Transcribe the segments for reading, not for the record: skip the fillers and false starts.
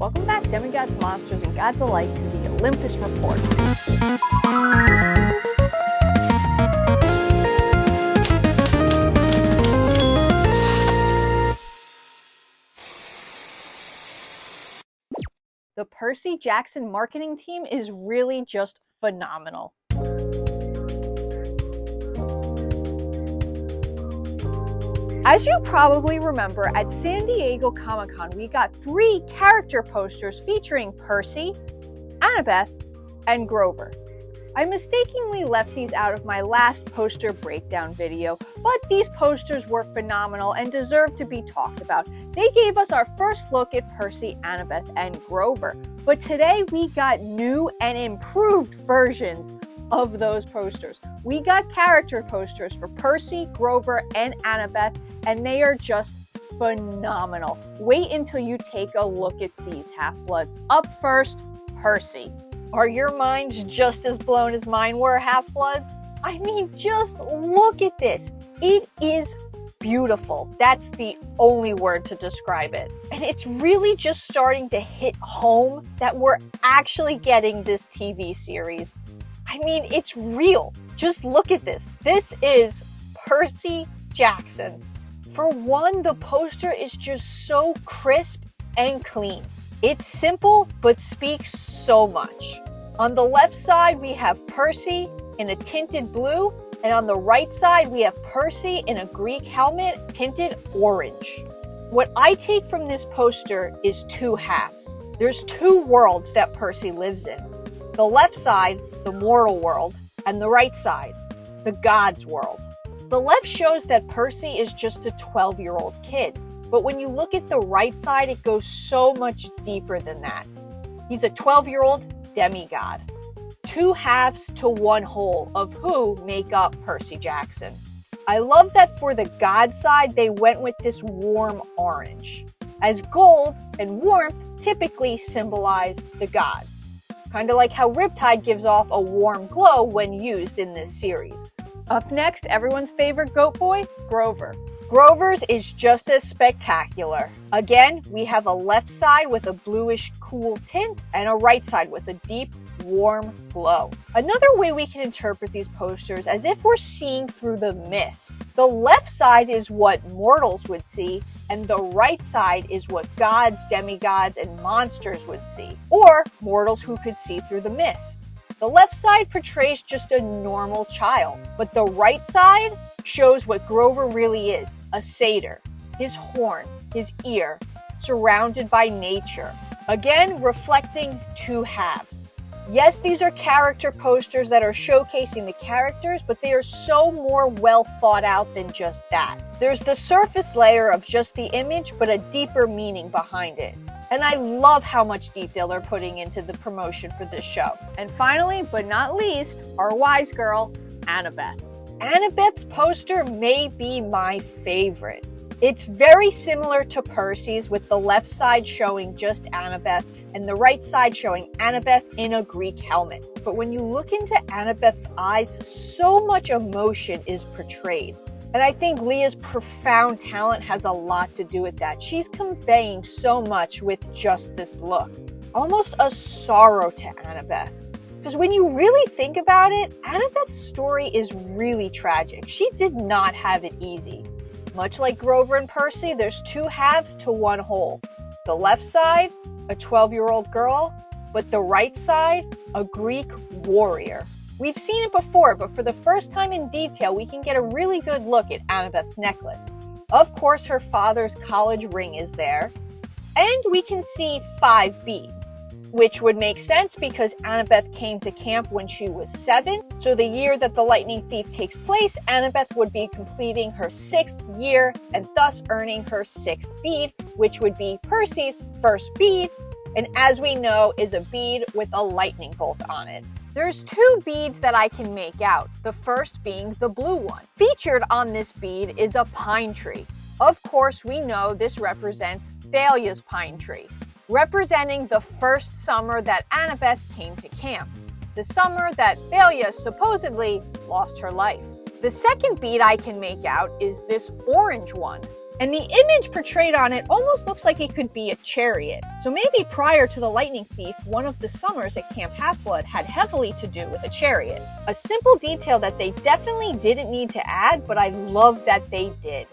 Welcome back, demigods, monsters, and gods alike, to the Olympus Report. The Percy Jackson marketing team is really just phenomenal. As you probably remember, at San Diego Comic-Con, we got 3 character posters featuring Percy, Annabeth, and Grover. I mistakenly left these out of my last poster breakdown video, but these posters were phenomenal and deserve to be talked about. They gave us our first look at Percy, Annabeth, and Grover, but today we got new and improved versions of those posters. We got character posters for Percy, Grover, and Annabeth, and they are just phenomenal. Wait until you take a look at these Half-Bloods. Up first, Percy. Are your minds just as blown as mine were, Half-Bloods? I mean, just look at this. It is beautiful. That's the only word to describe it. And it's really just starting to hit home that we're actually getting this TV series. I mean, it's real. Just look at this. This is Percy Jackson. For one, the poster is just so crisp and clean. It's simple, but speaks so much. On the left side, we have Percy in a tinted blue, and on the right side, we have Percy in a Greek helmet tinted orange. What I take from this poster is 2 halves. There's 2 worlds that Percy lives in. The left side, the mortal world, and the right side, the gods world. The left shows that Percy is just a 12-year-old kid, but when you look at the right side, it goes so much deeper than that. He's a 12-year-old demigod. 2 halves to 1 whole of who make up Percy Jackson. I love that for the god side, they went with this warm orange, as gold and warmth typically symbolize the gods. Kind of like how Riptide gives off a warm glow when used in this series. Up next, everyone's favorite goat boy, Grover. Grover's is just as spectacular. Again, we have a left side with a bluish cool tint and a right side with a deep, warm glow. Another way we can interpret these posters as if we're seeing through the mist. The left side is what mortals would see, and the right side is what gods, demigods, and monsters would see, or mortals who could see through the mist. The left side portrays just a normal child, but the right side shows what Grover really is, a satyr. His horn, his ear, surrounded by nature. Again, reflecting 2 halves. Yes, these are character posters that are showcasing the characters, but they are so more well thought out than just that. There's the surface layer of just the image, but a deeper meaning behind it. And I love how much detail they're putting into the promotion for this show. And finally, but not least, our wise girl, Annabeth. Annabeth's poster may be my favorite. It's very similar to Percy's, with the left side showing just Annabeth and the right side showing Annabeth in a Greek helmet. But when you look into Annabeth's eyes, so much emotion is portrayed. And I think Leah's profound talent has a lot to do with that. She's conveying so much with just this look. Almost a sorrow to Annabeth. Because when you really think about it, Annabeth's story is really tragic. She did not have it easy. Much like Grover and Percy, there's 2 halves to 1 whole. The left side, a 12-year-old girl, but the right side, a Greek warrior. We've seen it before, but for the first time in detail, we can get a really good look at Annabeth's necklace. Of course, her father's college ring is there, and we can see 5 beads, which would make sense because Annabeth came to camp when she was 7, so the year that the Lightning Thief takes place, Annabeth would be completing her 6th year and thus earning her 6th bead, which would be Percy's first bead, and as we know, is a bead with a lightning bolt on it. There's 2 beads that I can make out, the first being the blue one. Featured on this bead is a pine tree. Of course, we know this represents Thalia's pine tree, representing the first summer that Annabeth came to camp, the summer that Thalia supposedly lost her life. The second bead I can make out is this orange one. And the image portrayed on it almost looks like it could be a chariot. So maybe prior to the lightning thief, one of the summers at Camp Half-Blood had heavily to do with a chariot. A simple detail that they definitely didn't need to add, but I love that they did.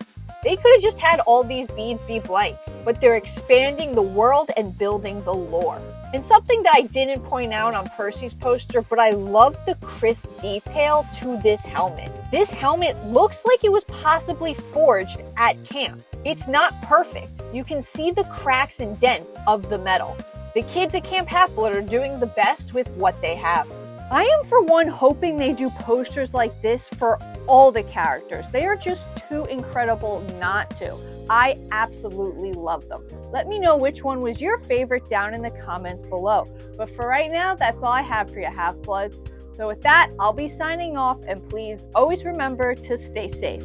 They could have just had all these beads be blank, but they're expanding the world and building the lore. And something that I didn't point out on Percy's poster, but I love the crisp detail to this helmet. This helmet looks like it was possibly forged at camp. It's not perfect. You can see the cracks and dents of the metal. The kids at Camp Half-Blood are doing the best with what they have. I am for one hoping they do posters like this for all the characters. They are just too incredible not to. I absolutely love them. Let me know which one was your favorite down in the comments below. But for right now, that's all I have for you, Half-Bloods. So with that, I'll be signing off, and please always remember to stay safe.